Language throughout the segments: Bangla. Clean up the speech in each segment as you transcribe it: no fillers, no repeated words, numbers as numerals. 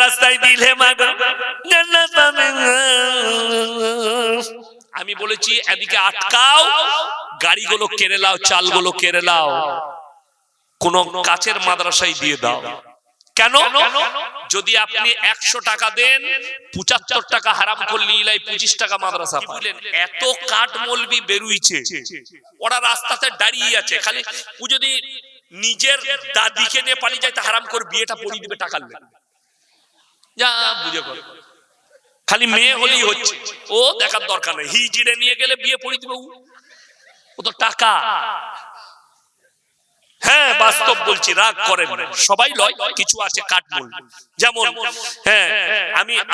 রাস্তায় দিলে মাগো জান্নাত পাবে। আমি বলেছি এদিকে আটকাও, গাড়িগুলো কেড়ে নাও, চালগুলো কেড়ে নাও, কোন কাছের মাদ্রাসায় দিয়ে দাও। কেন? যদি আপনি 100 টাকা দেন, 75 টাকা হারাম করলে 25 টাকা মাদ্রাসা পাবেন। এত কাঠ মৌলবি বেরুইছে, ওরা রাস্তাতে দাঁড়িয়ে আছে, খালি ও যদি নিজের দাদিকে নিয়ে পালিয়ে যায় তা হারাম করে বিয়েটা পড়িয়ে দিবে টাকার লেগে। যা বুঝে কর, খালি মেয়ে হলেই হচ্ছে, ও দেখার দরকার নেই, হিজড়ে নিয়ে গেলে বিয়ে পড়িয়ে দিবে, ও তো টাকা। হ্যাঁ বাস্তব বলছি, রাগ করেন, সবাই লয়, কিছু আছে কাঠমূল। যেমন হ্যাঁ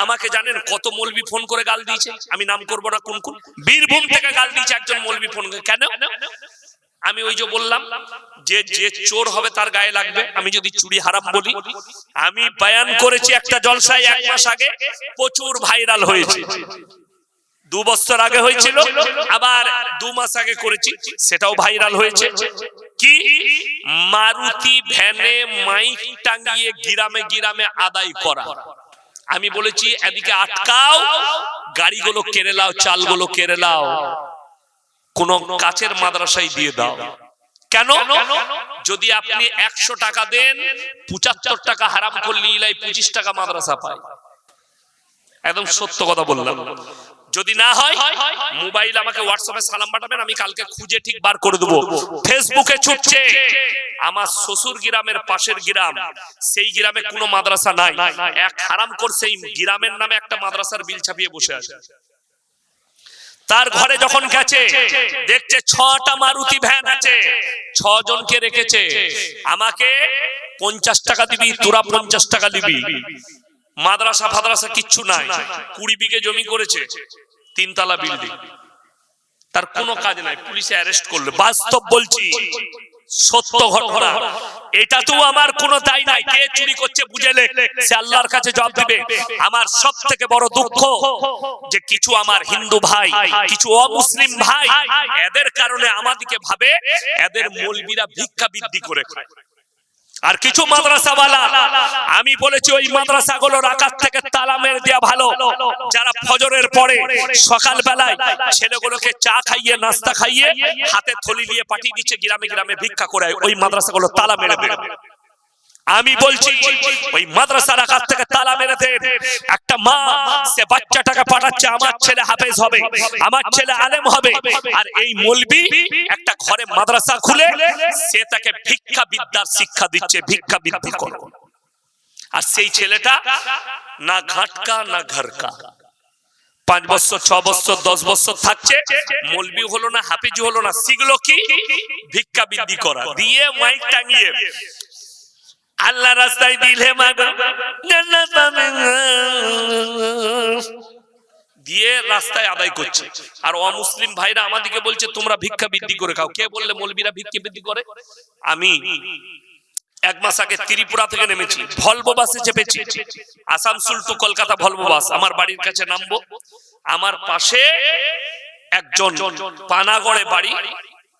আমাকে জানেন কত মৌলবি ফোন করে গাল দিয়েছে, আমি নাম করব না কোন কোন, বীরভূম থেকে গাল দিয়েছে একজন মৌলবি ফোন করে। কেন? আমি ওই যে বললাম যে যে চোর হবে তার গায়ে লাগবে। আমি যদি চুরি হারাম বলি, আমি বয়ান করেছি একটা জলসায় 1 মাস আগে, প্রচুর ভাইরাল হয়েছে। 2 বছর আগে হয়েছিল, আবার 2 মাস আগে করেছি, সেটাও ভাইরাল হয়েছে। কি? মারুতি ভ্যানে মাইক টাঙিয়ে গ্রামে গ্রামে আদায় করা। আমি বলেছি এদিকে আটকাও, গাড়িগুলো কেড়ে নাও, চালগুলো কেড়ে নাও, কোন কাছের মাদ্রাসায় দিয়ে দাও। কেন? যদি আপনি 100 টাকা দেন, 75 টাকা হারাম করলে 25 টাকা মাদ্রাসা পায়। একদম সত্য কথা বললাম। যদি না হয় মোবাইল আমাকে হোয়াটসঅ্যাপে সালাম পাঠাবেন, আমি কালকে খুঁজে ঠিক বার করে দেবো। ফেসবুকে ছুটছে আমার শ্বশুর গ্রামের পাশের গ্রাম, সেই গ্রামে কোনো মাদ্রাসা নাই, এক হারাম করে সেই গ্রামের নামে একটা মাদ্রাসার বিল ছাপিয়ে বসে আছে। তার ঘরে যখন গেছে দেখছে 6টা মারুতি ভ্যান আছে, 6 জনকে রেখেছে। আমাকে 50 টাকা দিবি, তোরা 50 টাকা দিবি। মাদ্রাসা ফাদ্রাসা কিচ্ছু নাই, 20 বিঘে জমি করেছে, 3 তলা বিল্ডিং, তার কোনো কাজ নাই, পুলিশে অ্যারেস্ট করলো। বাস্তব বলছি, সত্য ঘটনা। এটা তো আমার কোনো দায় নাই, কে চুরি করছে বুঝেলে সে আল্লাহর কাছে জবাব দিবে। আমার সবথেকে বড় দুঃখ যে কিছু আমার হিন্দু ভাই, কিছু অমুসলিম ভাই, এদের কারণে আমাদেরকে ভাবে এদের মৌলবীরা ভিক্ষা বৃদ্ধি করে খায়। আর কিছু মাদ্রাসাওয়ালা, আমি বলেছি ওই মাদ্রাসাগুলো রাকাত থেকে তালা মেরে দেওয়া ভালো। যারা ফজরের পরে সকাল বেলায় ছেলেগুলোকে চা খাইয়ে, নাস্তা খাইয়ে, হাতে থলি নিয়ে পাঠিয়ে দিচ্ছে গ্রামে গ্রামে ভিক্ষা করে, ওই মাদ্রাসাগুলো তালা মেরে দেবে। আমি বলছি ওই মাদ্রাসা রাকাত থেকে তালা মেরে দেন। একটা মা সে বাচ্চাটাকে পাঠাচ্ছে আমার ছেলে হাফেজ হবে, আমার ছেলে আলেম হবে, আর এই মৌলবি একটা ঘরে মাদ্রাসা খুলে সে তাকে ভিক্ষা বিদ্যার শিক্ষা দিচ্ছে, ভিক্ষা বৃদ্ধি করো। আর সেই ছেলেটা না ঘাটকা না ঘরকা, 5 বছর 6 বছর 10 বছর থাকছে, মৌলবি হলো না, হাফেজি হলো না, শিখলো কি? ভিক্ষা বৃদ্ধি করা। দিয়ে মাইক টাঙিয়ে আল্লাহ রাস্তায় দিলে মাগো জান্নাত পাবে, দিয়ে রাস্তায় আদায় করছে। আর অমুসলিম ভাইরা আমাদেরকে বলছে তোমরা ভিক্ষা বৃদ্ধি করে খাও। কে বললে মৌলবীরা ভিক্ষা বৃদ্ধি করে? আমি 1 মাস আগে ত্রিপুরা থেকে নেমেছি, ভলভো বাসে চেপেছি, Asansol to Kolkata Volvo bus. আমার বাড়ির কাছে নামবো, আমার পাশে একজন পানাগড়ে বাড়ি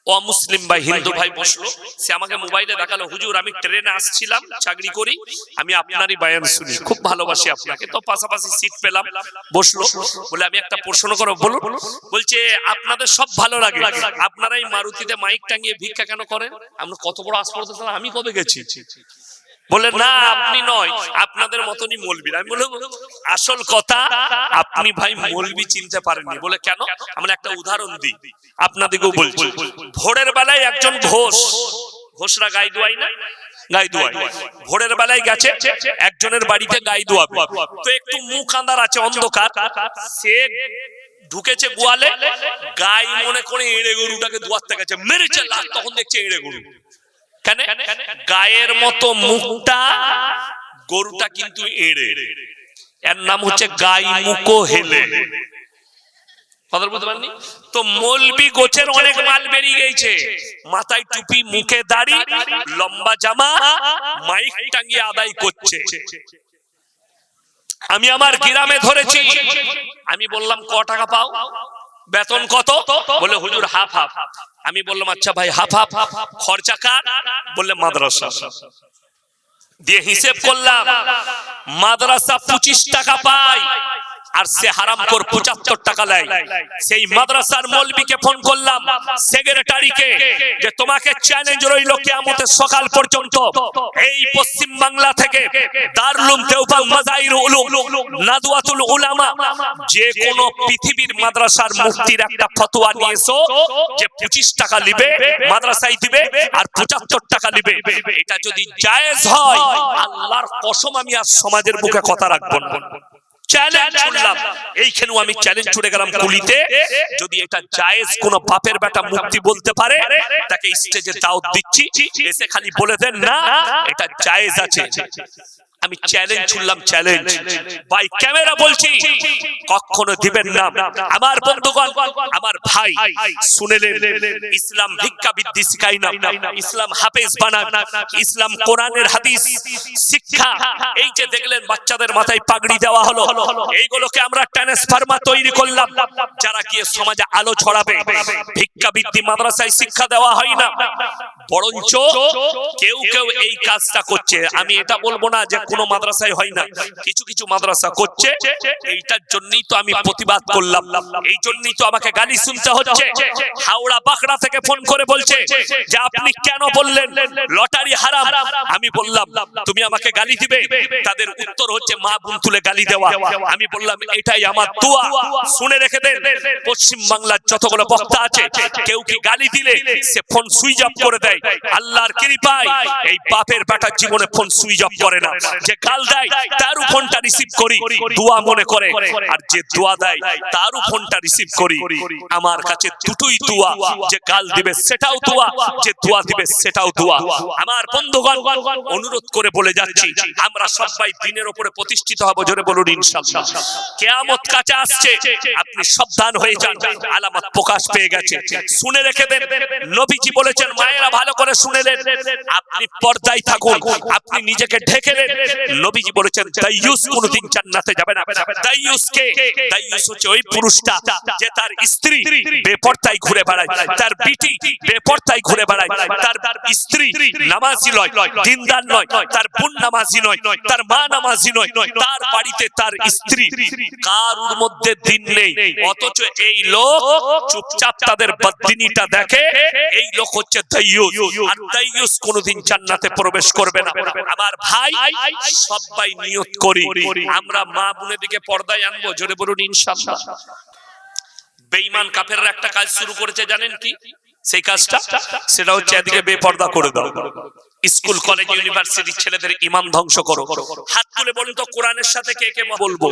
অমুসলিম ভাই, হিন্দু ভাই বসলো। সে আমাকে মোবাইলে দেখালো, হুজুর আমি ট্রেনে আসছিলাম, চাকরি করি, আমি আপনারই বয়ান শুনি, খুব ভালোবাসি আপনাকে, তো পাশাপাশি সিট পেলাম, বসলো। বলে আমি একটা প্রশ্ন করব, বলুন। বলছে আপনাদের সব ভালো লাগে, আপনারা এই মারুতিতে মাইক টাঙিয়ে ভিক্ষা কেন করেন? আমরা কত বড় আসপর্দা, আমি কবে গেছি? বলে না আপনি নয়, আপনাদের মতনই মৌলবীরা। আমি বললাম আসল কথা আপনি ভাই মৌলবী চিনতে পারেননি। বলে কেন? আমরা একটা উদাহরণ দিই, আপনাদেরকেও বলছি। ভোরের বেলায় একজন ঘোষরা গাই দোয়াই না, গাই দোয়াই, ভোরের বেলায় গেছে একজনের বাড়িতে গাই দোয়াবে, তো একটু মুখ আন্ধার আছে, অন্ধকার, সে ঢুকেছে গোয়ালে, গাই মনে করে এড়ে গরুটাকে দোয়াতে গেছে, মেরেছে লাত, তখন দেখছে এড়ে গরু। কেন? গায়ের মতো মুখটা, গরুটা কিন্তু এড়ে, এর নাম হচ্ছে গাই মুখো হেলে। কথা বুঝতে পারেননি তো? মৌলবি গোছের অনেক মাল বেরিয়ে গেছে, মাথায় টুপি, মুখে দাড়ি, লম্বা জামা, মাইক টাঙিয়ে আদায় করছে। আমি আমার গ্রামে ধরেছি, আমি বললাম ক টাকা পাও, বেতন কত? বলে হুজুর হাফ হাফ। আমি বললাম আচ্ছা ভাই হাফ হাফ খরচা কার? বললে মাদ্রাসা। দিয়ে হিসেব করলাম মাদ্রাসা 25 টাকা পায় আর সে হারামখোর 75 টাকা নেয়। সেই মাদ্রাসার মৌলবীকে ফোন করলাম, সেক্রেটারিকে, যে তোমাকে চ্যালেঞ্জ রইল কিয়ামতের সকাল পর্যন্ত এই পশ্চিম বাংলা থেকে দারুল দেওবন্দ, মাজাহির উলুম, নাদওয়াতুল উলামা, যে কোন পৃথিবীর মাদ্রাসার মুফতির একটা ফতোয়া নিয়ে এসো যে 25 টাকা নিবে মাদ্রাসায় দিবে আর 75 টাকা নিবে। এটা যদি জায়েজ হয়, আল্লাহর কসম আমি আজ সমাজের বুকে কথা রাখবো না। চ্যালেঞ্জ ছুড়লাম, এইখানেও আমি চ্যালেঞ্জ ছুড়ে গেলাম কুলিতে, যদি এটা জায়েজ কোন বাপের বেটা মুফতি বলতে পারে তাকে স্টেজে দাওয়াত দিচ্ছি, এসে খালি বলে দেন না এটা জায়েজ আছে। আমি চ্যালেঞ্জ ছুড়লাম, চ্যালেঞ্জ ভাই ক্যামেরা বলছি কখনো দিবেন না। আমার বন্ধুগণ, আমার ভাই শুনেলেন, ইসলাম ভিক্ষা বৃদ্ধি শিখাই না, ইসলাম হাফেজ বানান, ইসলাম কোরআনের হাদিস শিক্ষা। এই যে দেখলেন বাচ্চাদের মাথায় পাগড়ি দেওয়া হলো, এইগুলোকে আমরা ট্রান্সফরমার তৈরি করলাম যারা গিয়ে সমাজে আলো ছড়াবে। ভিক্ষা বৃদ্ধি মাদ্রাসায় শিক্ষা দেওয়া হয় না, বরঞ্চ কেউ কেউ এই কাজটা করছে। আমি এটা বলবো না যে কোনো মাদ্রাসায় হয় না, কিছু কিছু মাদ্রাসা করছে। এইটার জন্যই তো আমি প্রতিবাদ করলাম, এই জন্যই তো আমাকে গালি শুনতে হচ্ছে। হাওড়া বাঁকড়া থেকে ফোন করে বলছে যে আপনি কেন বললেন লটারি হারাম। আমি বললাম তুমি আমাকে গালি দিবে, তাদের উত্তর হচ্ছে মা বোন তুলে গালি দেওয়া। আমি বললাম এটাই আমার দোয়া, শুনে রেখে দেন। পশ্চিম বাংলার যতগুলো বক্তা আছে, কেউ কি গালি দিলে সে ফোন সুইচ অফ করে দেয়। আল্লাহর কৃপায় এই বাপের বেটার জীবনে ফোন সুইচ অফ করে না। যে গাল দেয় তারও ফোনটা রিসিভ করি, দোয়া মনে করে, আর যে দোয়া দেয় তারও ফোনটা রিসিভ করি। আমার কাছে দুটোই দোয়া, যে গাল দিবে সেটাও দোয়া, যে দোয়া দিবে সেটাও দোয়া। আমার বন্ধুগণ, অনুরোধ করে বলে যাচ্ছি, আমরা সবাই দিনের উপরে প্রতিষ্ঠিত হব, জোরে বলুন ইনশাআল্লাহ। কিয়ামত কাছে আসছে, আপনি সাবধান হয়ে যান, আলামত প্রকাশ পেয়ে গেছে। শুনে রেখে দেন, নবীজি বলেছেন, মায়েরা ভালো করে শুনেলেন, আপনি পর্দায় থাকুন, আপনি নিজেকে ঢেকে নেন। নবীজি বলেছেন দাইয়ুস কোনদিন জান্নাতে যাবে না। দাইয়ুস কে? দাইয়ুস হচ্ছে ওই পুরুষটা যে তার স্ত্রী বেপরদায় ঘুরে বেড়ায়, তার বিটি বেপরদায় ঘুরে বেড়ায়, তার স্ত্রী নামাজি নয়, দিনদার নয়, তার বোন নামাজি নয়, তার মা নামাজি নয়, তার বাড়িতে তার স্ত্রী কারুর মধ্যে দিন নেই, অথচ এই লোক চুপচাপ তাদের বদদিনীটা দেখে। এই লোক হচ্ছে দাইয়ুস, আর দাইয়ুস কোনদিন জান্নাতে প্রবেশ করবে না। আমার ভাই, সবাই নিয়ত করি আমরা মা বোনের দিকে পর্দায় আনবো, জোরে বলুন ইনশাআল্লাহ। বেঈমান কাফেররা একটা কাজ শুরু করেছে, জানেন কি সেই কাজটা? সেটা হচ্ছে এদিকে বেপর্দা করে দাও, স্কুল কলেজ ইউনিভার্সিটির ছেলেদের ইমান ধ্বংস করো। হাত তুলে বলুন তো কোরআনের সাথে কে কে বলবো?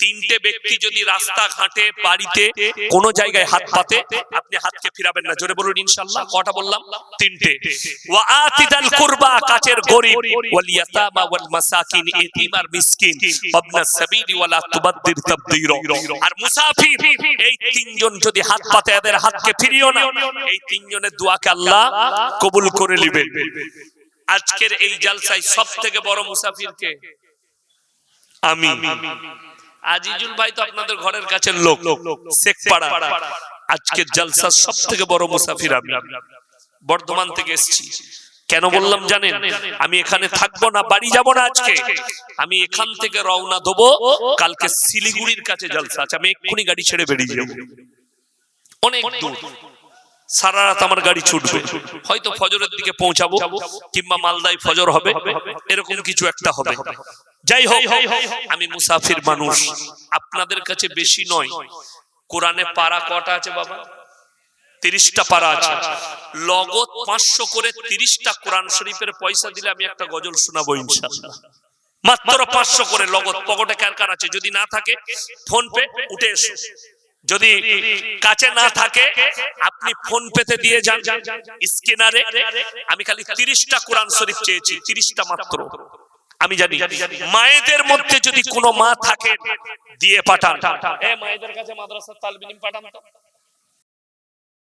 তিনটে ব্যক্তি যদি রাস্তা ঘাটে বাড়িতে কোন জায়গায় হাত পাতে, আপনি হাতকে ফিরাবেন না, জোরে বলুন ইনশাআল্লাহ। কটা বললাম? তিনটে। ওয়া আতিদাল কুরবা, কাছের গরীব, ওয়াল ইয়াতামা ওয়াল মাসাকিন, এতিম আর মিসকিন, ওয়াবনাস সাবিলি ওয়ালা তুবাদদির তাবদীরা। আর মুসাফির, এই তিনজন যদি হাত পাতে, এদের হাতকে ফিরিও না। এই তিনজনের দোয়াকে আল্লাহ কবুল করে নেবেন। আজকের এই জালসায় সবথেকে বড় মুসাফির কে? আমি। আজিজুল ভাই তো আপনাদের ঘরের কাছের লোক, শেখপাড়া। আজকের জালসার সবথেকে বড় মুসাফির আমি, বর্ধমান থেকে এসেছি। কেন বললাম জানেন? আমি এখানে থাকবো না, বাড়ি যাব না আজকে। আমি এখান থেকে রওনা দেবো, কালকে শিলিগুড়ির কাছে জালসা আছে, আমি এক্ষুনি গাড়ি ছেড়ে বেরিয়ে যাবো। অনেক দূর, সারা রাত আমার গাড়ি ছুটবে, হয়তো ফজরের দিকে পৌঁছাবো, কিংবা মালদায় ফজর হবে, এরকম কিছু একটা হবে। যাই হোক, আমি মুসাফির মানুষ, আপনাদের কাছে বেশি নয়। কোরআনে পারা কটা আছে বাবা? 30টা পারা আছে। লগত 500 করে 30টা কোরআন শরীফের পয়সা দিলে আমি একটা গজল শোনাবো ইনশাআল্লাহ। মাত্র 500 করে লগত। পকেটে কার কার আছে? যদি না থাকে ফোন পে উঠে এসো, যদি কাছে না থাকে আপনি ফোন পেতে দিয়ে যান স্ক্যানারে। আমি খালি 30টা কোরআন শরীফ চেয়েছি, 30টা মাত্র। আমি জানি মায়েদের মধ্যে যদি কোনো মা থাকে দিয়ে পাঠান। মায়েদের কাছে মাদ্রাসার তালবিলিম পাঠান তো।